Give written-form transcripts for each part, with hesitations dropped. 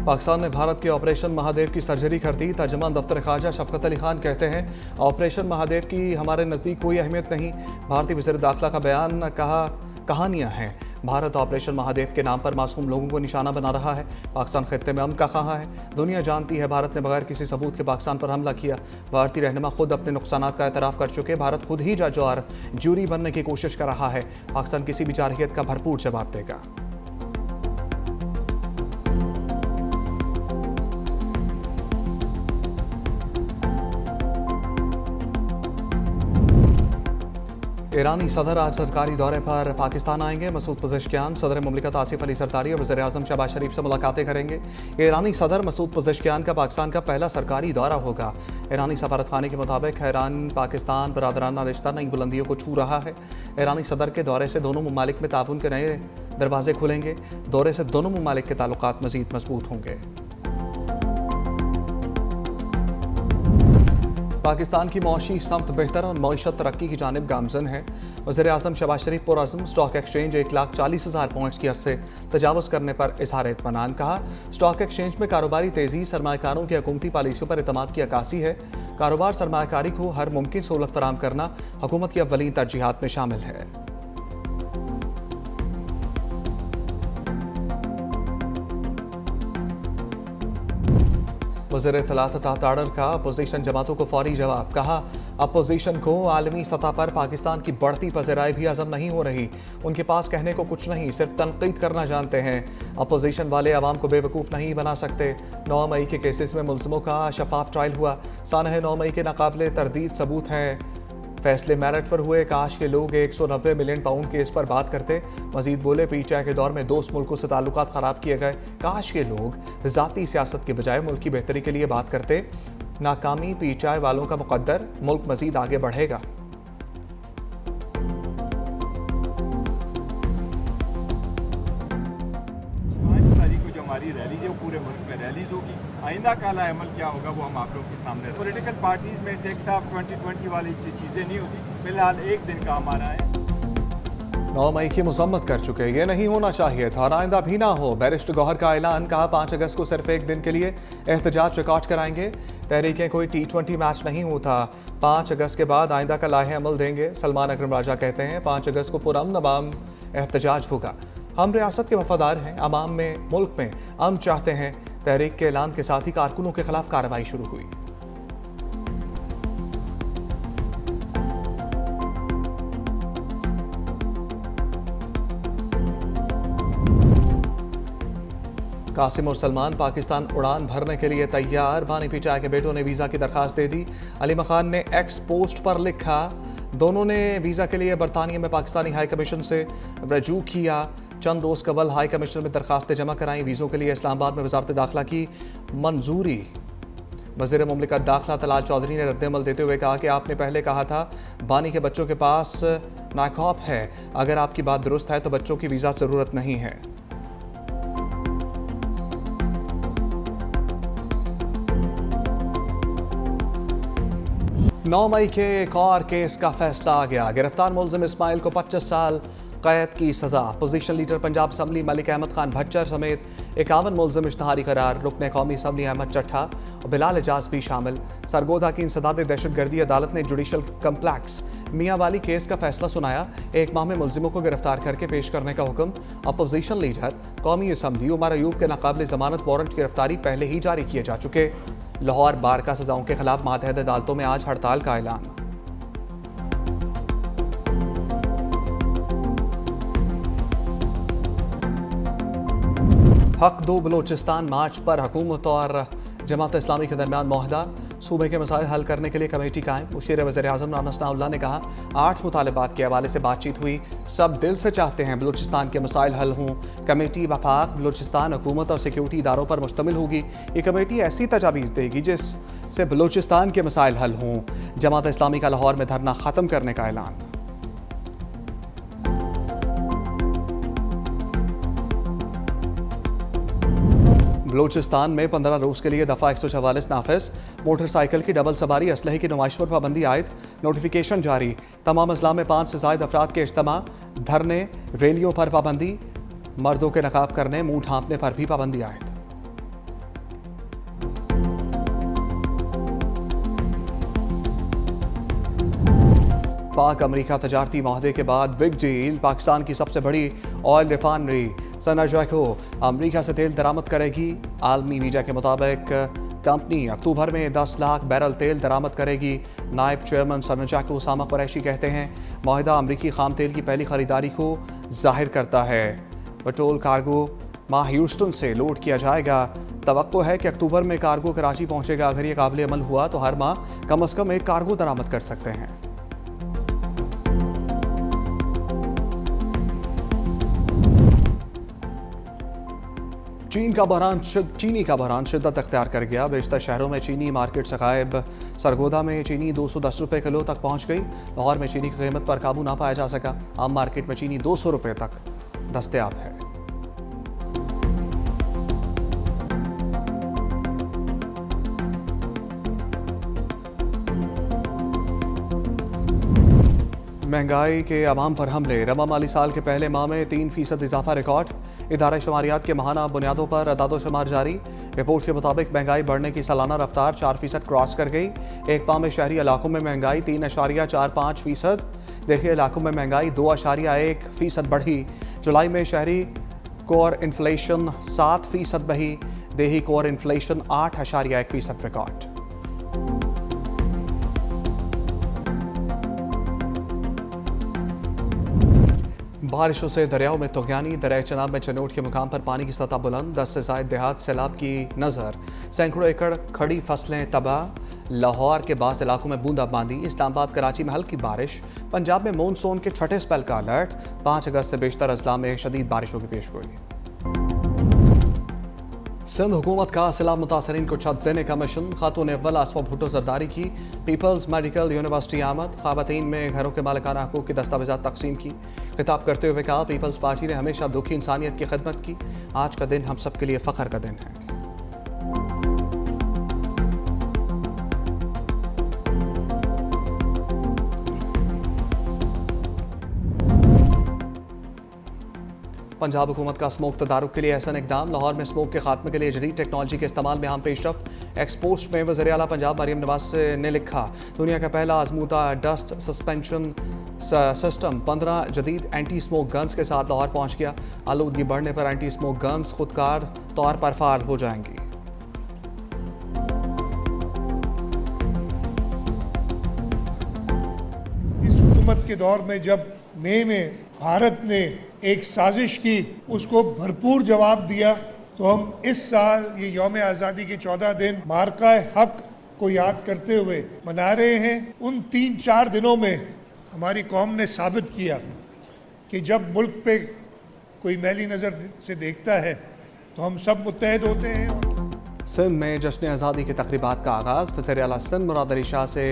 पाकिस्तान ने भारत के ऑपरेशन महादेव की सर्जरी कर दी। तर्जुमान दफ्तर ख्वाजा शफकत अली खान कहते हैं, ऑपरेशन महादेव की हमारे नज़दीक कोई अहमियत नहीं। भारतीय वज़ीर दाखिला का बयान, कहा कहानियाँ हैं। भारत ऑपरेशन महादेव के नाम पर मासूम लोगों को निशाना बना रहा है। पाकिस्तान खित्ते में अमन का कहा है। दुनिया जानती है भारत ने बगैर किसी सबूत के पाकिस्तान पर हमला किया। भारतीय रहनुमा खुद अपने नुकसानात का एतराफ़ कर चुके। भारत खुद ही जज और जूरी बनने की कोशिश कर रहा है। पाकिस्तान किसी भी जारहियत का भरपूर जवाब देगा। ईरानी सदर आज सरकारी दौरे पर पाकिस्तान आएंगे। मसूद पज़ेश्कियान सदर मुमलिकत आसिफ अली ज़रदारी और वज़ीर-ए-आज़म शहबाज शरीफ से मुलाकातें करेंगे। ईरानी सदर मसूद पज़ेश्कियान का पाकिस्तान का पहला सरकारी दौरा होगा। ईरानी सफारतखाने के मुताबिक ईरान पाकिस्तान बरादराना रिश्ता नई बुलंदियों को छू रहा है। ईरानी सदर के दौरे से दोनों ममालिक में ताउन के नए दरवाजे खुलेंगे। दौरे से दोनों ममालिक के ताल्लुकात मज़ीद मजबूत होंगे। पाकिस्तान की मौशी समत बेहतर और मईशत तरक्की की जानिब गामजन है। वज़ीर-ए-आज़म शहबाज शरीफ पुरअज़्म स्टॉक एक्सचेंज 1,40,000 पॉइंट्स की हद से तजावुज़ करने पर इज़हार इत्मीनान। कहा, स्टॉक एक्सचेंज में कारोबारी तेज़ी सरमायाकारों की हुकूमती पॉलिसियों पर एतमाद की अक्कासी है। कारोबार सरमायाकारी को हर मुमकिन सहूलत फराहम करना हुकूमत की अव्वलीन तरजीहात में शामिल है। वज़ीर इत्तलात तहत आर्डर का अपोजिशन जमातों को फौरी जवाब। कहा, अपोजिशन को आलमी सतह पर पाकिस्तान की बढ़ती पज़राई भी हज़म नहीं हो रही। उनके पास कहने को कुछ नहीं, सिर्फ तनकीद करना जानते हैं। अपोजिशन वाले अवाम को बेवकूफ़ नहीं बना सकते। 9 मई के केसेस में मुल्ज़िमों का शफाफ ट्रायल हुआ। सानह 9 मई के नाकाबिले तरदीद सबूत हैं। फैसले मेरिट पर हुए। काश के लोग 190 मिलियन पाउंड केस पर बात करते। मजीद बोले, पीटीआई के दौर में दोस्त मुल्कों से ताल्लुकात ख़राब किए गए। काश के लोग ज़ाती सियासत के बजाय मुल्क की बेहतरी के लिए बात करते। नाकामी पीटीआई वालों का मुकद्दर, मुल्क मजीद आगे बढ़ेगा। हमारी रैली जो पूरे मुल्क में रैलीज होगी, आइंदा काला अमल क्या होगा वो हम आप लोग के सामने। पॉलिटिकल पार्टीज में टैक्स ऑफ 2020 वाली चीज़ें नहीं होती। फिलहाल एक दिन का हमारा है। 9 मई की मजम्मत कर चुके, ये नहीं होना चाहिए था और आइंदा भी ना हो। बैरिस्टर गौहर का ऐलान। कहा, 5 अगस्त को सिर्फ एक दिन के लिए एहतजाज रिकॉर्ड कराएंगे। तहरीकें कोई T20 मैच नहीं होता। 5 अगस्त के बाद आइंदा का लाहे अमल देंगे। सलमान अकरम राजा कहते हैं, 5 अगस्त को पुरअमन अवाम एहतजाज होगा। हम रियासत के वफादार हैं, अवाम में मुल्क में अमन चाहते हैं। तहरीक के ऐलान के साथ ही कारकुनों के खिलाफ कार्रवाई शुरू हुई। कासिम और सलमान पाकिस्तान उड़ान भरने के लिए तैयार। बानी पीटीआई के बेटों ने वीज़ा की दरखास्त दे दी। अली मखान ने एक्स पोस्ट पर लिखा, दोनों ने वीज़ा के लिए बरतानिया में पाकिस्तानी हाई कमीशन से रजू किया। चंद रोज़ कबल हाई कमीशन में दरखास्तें जमा कराई। वीज़ों के लिए इस्लामाबाद में वज़ारत दाखिला की मंजूरी। वज़ीर मुमलिकत दाखिला तलाल चौधरी ने रद्द-ए-अमल देते हुए कहा कि आपने पहले कहा था बानी के बच्चों के पास नाकॉप है। अगर आपकी बात दुरुस्त है तो बच्चों की वीज़ा ज़रूरत नहीं है। नौ मई के एक और केस का फैसला आ गया। गिरफ्तार मुल्ज़िम इस्माइल को 25 साल कैद की सज़ा। Opposition leader Punjab assembly Malik Ahmad Khan Bhachar समेत 51 मुल्ज़िम इश्तहारी करार। रुकने कौमी असम्बली अहमद चट्ठा और बिलाल एजाज भी शामिल। सरगोधा की इंसदाद दहशतगर्दी अदालत ने जुडिशल कम्प्लेक्स मियाँ वाली केस का फैसला सुनाया। 1 माह में मुल्ज़िमों को गिरफ्तार करके पेश करने का हुक्म। अपोजिशन लीडर कौमी असम्बली उमर अयूब के नाकाबिले ज़मानत वारंट गिरफ्तारी पहले ही जारी किए जा चुके। लाहौर बार का सजाओं के खिलाफ मातहत अदालतों में आज हड़ताल का ऐलान। हक दो बलोचिस्तान मार्च पर हुकूमत और जमात इस्लामी के दरमियान मुआहदा। सूबे के मसाइल हल करने के लिए कमेटी कायम। मुशीर वज़ीर-ए-आज़म राना सनाउल्लाह ने कहा, 8 मुतालबात के हवाले से बातचीत हुई। सब दिल से चाहते हैं बलूचिस्तान के मसाइल हल हों। कमेटी वफाक, बलूचिस्तान, हुकूमत और सिक्योरिटी इदारों पर मुश्तमिल होगी। ये कमेटी ऐसी तजावीज़ देगी जिससे बलूचिस्तान के मसाइल हल हों। जमात इस्लामी का लाहौर में धरना ख़त्म करने का ऐलान। बलूचिस्तान में 15 रोज़ के लिए दफ़ा 144 नाफिज। मोटरसाइकिल की डबल सवारी असलहे की नुमाइश पर पाबंदी आयद। नोटिफिकेशन जारी। तमाम अजला में 5 से ज़ायद अफराद के इज्तिमा। धरने रैलियों पर पाबंदी। मर्दों के नकाब करने, मुंह ढांपने पर भी पाबंदी आयद। पाक अमेरिका तजारती माहदे के बाद बिग डील, पाकिस्तान की सबसे बड़ी ऑयल रिफाइनरी सनाजको अमेरिका से तेल दरामद करेगी। आलमी मीडिया के मुताबिक कंपनी अक्टूबर में 10 लाख बैरल तेल दरामद करेगी। नायब चेयरमैन सनाजको उसामा कुरैशी कहते हैं माहिदा अमरीकी खाम तेल की पहली खरीदारी को जाहिर करता है। पेट्रोल कार्गो माह ह्यूस्टन से लोड किया जाएगा। तवक्को है कि अक्टूबर में कार्गो कराची पहुंचेगा। अगर ये काबिल अमल हुआ तो हर माह कम से कम एक कार्गो दरामद कर सकते हैं। चीनी का बहरान शिद्दत अख्तियार कर गया। बेशतर शहरों में चीनी मार्केट से गायब। सरगोदा में चीनी 210 रुपये किलो तक पहुंच गई। लाहौर में चीनी की कीमत पर काबू ना पाया जा सका। आम मार्केट में चीनी 200 रुपये तक दस्तयाब है। महंगाई के अवाम पर हमले। रवा माली साल के पहले माह में 3% इजाफा रिकॉर्ड। इदारा शुमारियात के माहाना बुनियादों पर अदादोशुमार जारी। रिपोर्ट के मुताबिक महंगाई बढ़ने की सालाना रफ्तार 4% क्रॉस कर गई। एक माह में शहरी इलाकों में महंगाई 3.45%। देही इलाकों में महंगाई 2.1% बढ़ी। जुलाई में शहरी कोर इन्फ्लेशन 7% बही। देही कोर इन्फ्लेशन 8.1% रिकॉर्ड। बारिशों से दरियाओं में तोगयानी। दरिया चनाब में चनोट के मुकाम पर पानी की सतह बुलंद। 10 से ज़ायद देहात सैलाब की नज़र। सैकड़ों एकड़ खड़ी फसलें तबाह। लाहौर के बास इलाकों में बूंदाबांदी। इस्लामाबाद कराची में हल्की बारिश। पंजाब में मानसून के छठे स्पेल का अलर्ट। 5 अगस्त से बेशतर अजला में शदीद बारिशों की पेशगोई। सिंध हुकूमत का सैलाब मुतासरीन को छत देने का मिशन। खातून अव्वल आसमा भुट्टो जरदारी की पीपल्स मेडिकल यूनिवर्सिटी आमद। ख़वातीन में घरों के मालिकाना हकूक़ की दस्तावेज़ात तकसीम की। खिताब करते हुए कहा पीपल्स पार्टी ने हमेशा दुखी इंसानियत की खिदमत की। आज का दिन हम सब के लिए फ़ख्र का दिन है। पंजाब हुकूमत का स्मोक तदारुक के लिए एहसन इकदाम। लाहौर में स्मोक के खात्मे के लिए जदीद टेक्नोलॉजी के इस्तेमाल में अहम पेशरफ्त। एक्सपोस्ट में वज़ीर आला पंजाब मरियम नवाज ने लिखा दुनिया का पहला आजमूदा डस्ट सस्पेंशन सिस्टम 15 जदीद एंटी स्मोक गन्स के साथ लाहौर पहुंच गया। आलूदगी बढ़ने पर एंटी स्मोक गन्स खुदकार तौर पर फाल हो जाएंगी। इस हुकूमत के दौर में जब मई में भारत ने एक साजिश की, उसको भरपूर जवाब दिया, तो हम इस साल ये यौम आज़ादी के 14 दिन मार्का हक को याद करते हुए मना रहे हैं। उन 3-4 दिनों में हमारी कौम ने साबित किया कि जब मुल्क पे कोई मैली नज़र से देखता है तो हम सब मुत्तहद होते हैं। सिंध में जश्न आज़ादी की तकरीबात का आगाज़। वज़ीर आला सिंध मुराद अली शाह से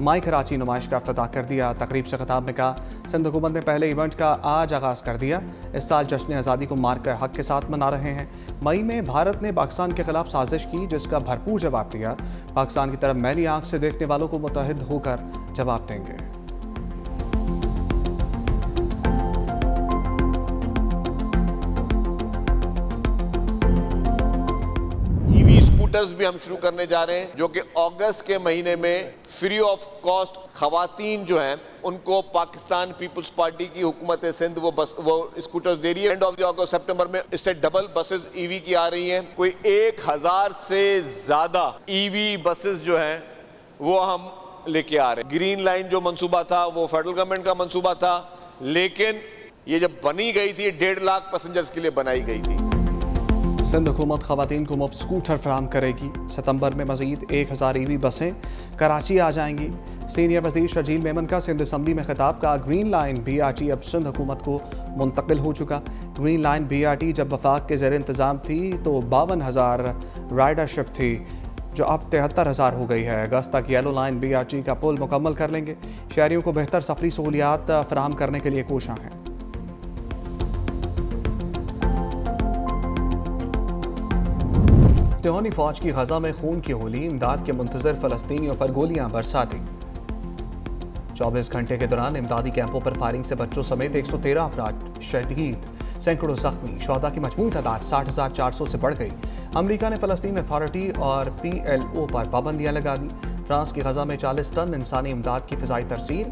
माई कराची नुमाइश का इफ्तिताह कर दिया। तकरीब से खिताब में कहा सिंध हुकूमत ने पहले इवेंट का आज आगाज़ कर दिया। इस साल जश्न आज़ादी को मार्का हक के साथ मना रहे हैं। मई में भारत ने पाकिस्तान के खिलाफ साजिश की जिसका भरपूर जवाब दिया। पाकिस्तान की तरफ मैली आंख से देखने वालों को मुतहद होकर जवाब देंगे। स्कूटर्स भी हम शुरू करने जा रहे हैं जो कि अगस्त के महीने में फ्री ऑफ कॉस्ट खवातीन जो हैं उनको पाकिस्तान पीपल्स पार्टी की हुकूमत सिंध वो स्कूटर्स दे रही है। एंड ऑफ द अगस्त सितंबर में इससे डबल बसेस ईवी की आ रही हैं। कोई 1000 से ज्यादा ईवी बसेस जो हैं वो हम लेके आ रहे हैं। ग्रीन लाइन जो मंसूबा था वो फेडरल गवर्नमेंट का मंसूबा था, लेकिन ये जब बनी गई थी 1.5 लाख पैसेंजर्स के लिए बनाई गई थी। सिंध हुकूमत खवातीन को मुफ्त स्कूटर फराहम करेगी। सितंबर में मजीद 1000 ईवी बसें कराची आ जाएंगी। सीनियर वजीर शर्जील मेमन का सिंध असम्बली में खिताब। का ग्रीन लाइन BRT अब सिंध हुकूमत को मुंतकिल हो चुका। ग्रीन लाइन BRT जब वफाक के ज़ेर इंतज़ाम थी तो 52,000 राइडरशिप थी जो अब 73,000 हो गई है। अगस्त तक येलो लाइन BRT का पुल मुकम्मल कर लेंगे। शहरियों को बेहतर सफरी सहूलियात फराहम करने के लिए कोशां हैं। तिहोनी फौज की गजा में खून की होली। इमदाद के मुंतजर फलस्तीनियों पर गोलियां बरसा दी। 24 घंटे के दौरान इमदादी कैंपों पर फायरिंग से बच्चों समेत 113 अफराद शहीद, सैकड़ों जख्मी। शोहदा की मजमूई तादाद 60,400 से बढ़ गई। अमेरिका ने फलस्तीन अथॉरिटी और PLO पर पाबंदियां लगा दी। फ्रांस की गजा में 40 टन इंसानी इमदाद की फिजाई तरसील।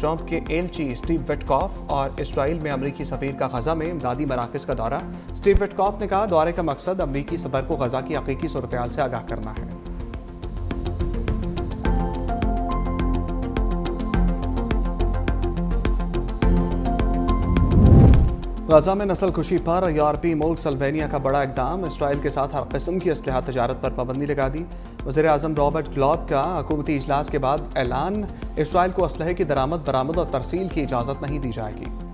ट्रंप के एलची स्टीव विटकॉफ और इसराइल में अमरीकी सफीर का गजा में इमदादी मराकज़ का दौरा। स्टीव विटकॉफ ने कहा, दौरे का मकसद अमरीकी सदर को गजा की हकीकी सूरत-ए-हाल से आगाह करना है। गजा में नस्ल कुशी पर यूरोपीय मुल्क सल्वेनिया का बड़ा इकदाम। इसराइल के साथ हर किस्म की असलहा तजारत पर पाबंदी लगा दी। वज़ीर-ए-आज़म रॉबर्ट ग्लॉब का हुकूमती इजलास के बाद ऐलान, इसराइल को असलहे की दरामद, बरामद और तरसील की इजाज़त नहीं दी जाएगी।